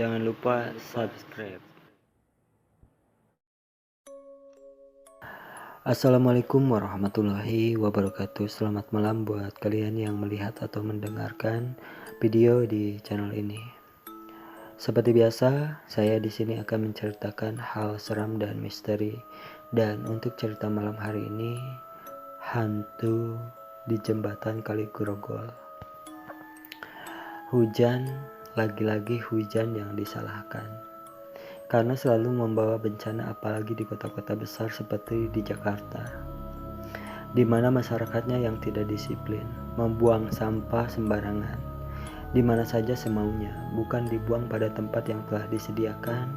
Jangan lupa subscribe. Assalamualaikum warahmatullahi wabarakatuh. Selamat malam buat kalian yang melihat atau mendengarkan video di channel ini. Seperti biasa, saya di sini akan menceritakan hal seram dan misteri. Dan untuk cerita malam hari ini, hantu di jembatan Kali Grogol. Hujan, lagi-lagi hujan yang disalahkan. Karena selalu membawa bencana, apalagi di kota-kota besar seperti di Jakarta, di mana masyarakatnya yang tidak disiplin, membuang sampah sembarangan, di mana saja semaunya, bukan dibuang pada tempat yang telah disediakan,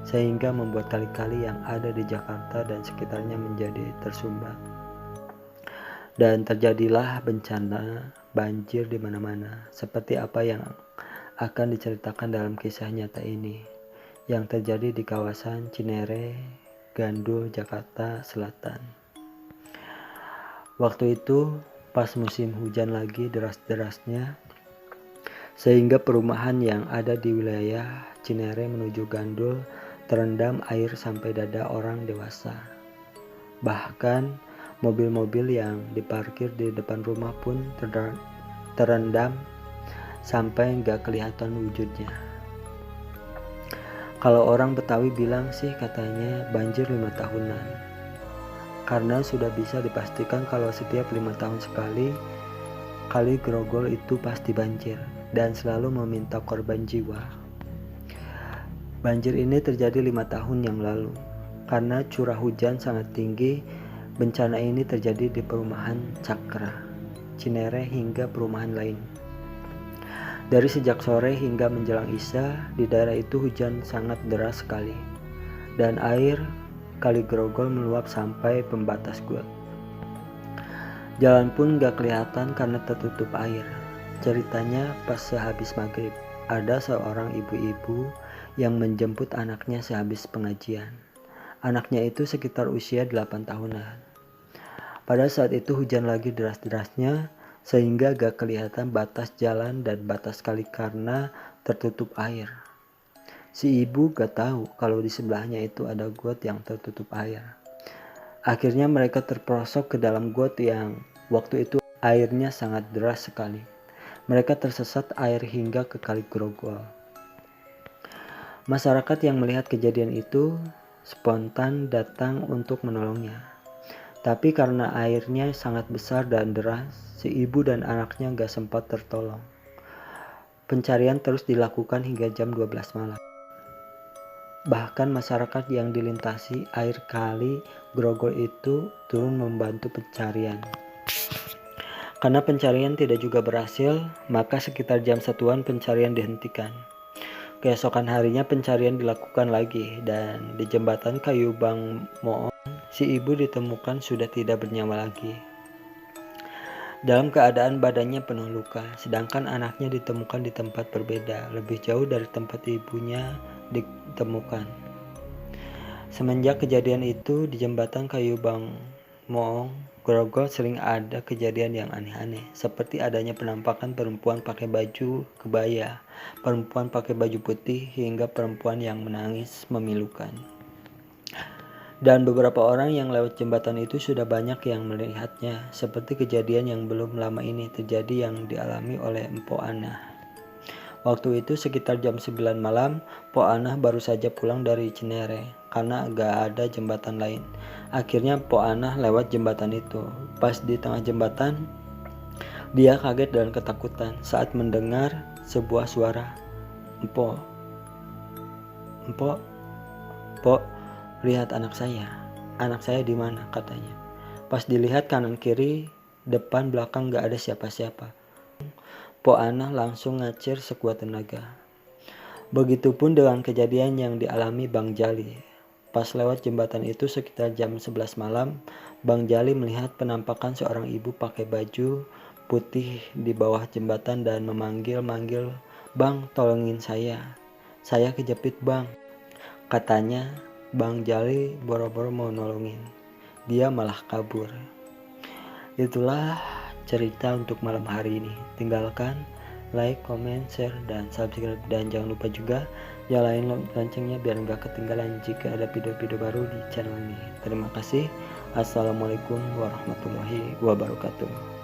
sehingga membuat kali-kali yang ada di Jakarta dan sekitarnya menjadi tersumbat. Dan terjadilah bencana banjir di mana-mana, seperti apa yang akan diceritakan dalam kisah nyata ini, yang terjadi di kawasan Cinere, Gandul, Jakarta Selatan. Waktu itu pas musim hujan lagi deras-derasnya, sehingga perumahan yang ada di wilayah Cinere menuju Gandul terendam air sampai dada orang dewasa. Bahkan mobil-mobil yang diparkir di depan rumah pun terendam sampai nggak kelihatan wujudnya. Kalau orang Betawi bilang sih katanya banjir 5 tahunan. Karena sudah bisa dipastikan kalau setiap 5 tahun sekali Kali Grogol itu pasti banjir dan selalu meminta korban jiwa. Banjir ini terjadi 5 tahun yang lalu. Karena curah hujan sangat tinggi, bencana ini terjadi di perumahan Cakra, Cinere hingga perumahan lain. Dari sejak sore hingga menjelang Isya, di daerah itu hujan sangat deras sekali, dan air Kali Grogol meluap sampai pembatas got. Jalan pun gak kelihatan karena tertutup air. Ceritanya pas sehabis maghrib, ada seorang ibu-ibu yang menjemput anaknya sehabis pengajian. Anaknya itu sekitar usia 8 tahunan. Pada saat itu hujan lagi deras-derasnya, sehingga gak kelihatan batas jalan dan batas kali karena tertutup air. Si ibu gak tahu kalau di sebelahnya itu ada got yang tertutup air. Akhirnya mereka terperosok ke dalam got yang waktu itu airnya sangat deras sekali. Mereka tersesat air hingga ke Kali Grogol. Masyarakat yang melihat kejadian itu spontan datang untuk menolongnya. Tapi karena airnya sangat besar dan deras, si ibu dan anaknya gak sempat tertolong. Pencarian terus dilakukan hingga jam 12 malam. Bahkan masyarakat yang dilintasi air Kali Grogol itu turun membantu pencarian. Karena pencarian tidak juga berhasil, maka sekitar jam 1-an pencarian dihentikan. Keesokan harinya pencarian dilakukan lagi, dan di jembatan Kayu Bang Moong, si ibu ditemukan sudah tidak bernyawa lagi. Dalam keadaan badannya penuh luka, sedangkan anaknya ditemukan di tempat berbeda, lebih jauh dari tempat ibunya ditemukan. Semenjak kejadian itu, di jembatan Kayu Bang Moong, Grogol sering ada kejadian yang aneh-aneh, seperti adanya penampakan perempuan pakai baju kebaya, perempuan pakai baju putih, hingga perempuan yang menangis memilukan. Dan beberapa orang yang lewat jembatan itu sudah banyak yang melihatnya, seperti kejadian yang belum lama ini terjadi yang dialami oleh Mpok Anah. Waktu itu sekitar jam 9 malam, Mpok Anah baru saja pulang dari Cinere karena gak ada jembatan lain. Akhirnya Mpok Anah lewat jembatan itu. Pas di tengah jembatan, dia kaget dan ketakutan saat mendengar sebuah suara. Mpok, lihat anak saya. Anak saya di mana? Katanya. Pas dilihat kanan kiri, depan belakang gak ada siapa-siapa. Mpok Anah langsung ngacir sekuat tenaga. Begitupun dengan kejadian yang dialami Bang Jali. Pas lewat jembatan itu sekitar jam 11 malam, Bang Jali melihat penampakan seorang ibu pakai baju putih di bawah jembatan dan memanggil-manggil, "Bang, tolongin saya kejepit bang." Katanya Bang Jali boro-boro mau nolongin, dia malah kabur. Itulah cerita untuk malam hari ini. Tinggalkan like, comment, share, dan subscribe. Dan jangan lupa juga nyalain loncengnya biar nggak ketinggalan jika ada video-video baru di channel ini. Terima kasih. Assalamualaikum warahmatullahi wabarakatuh.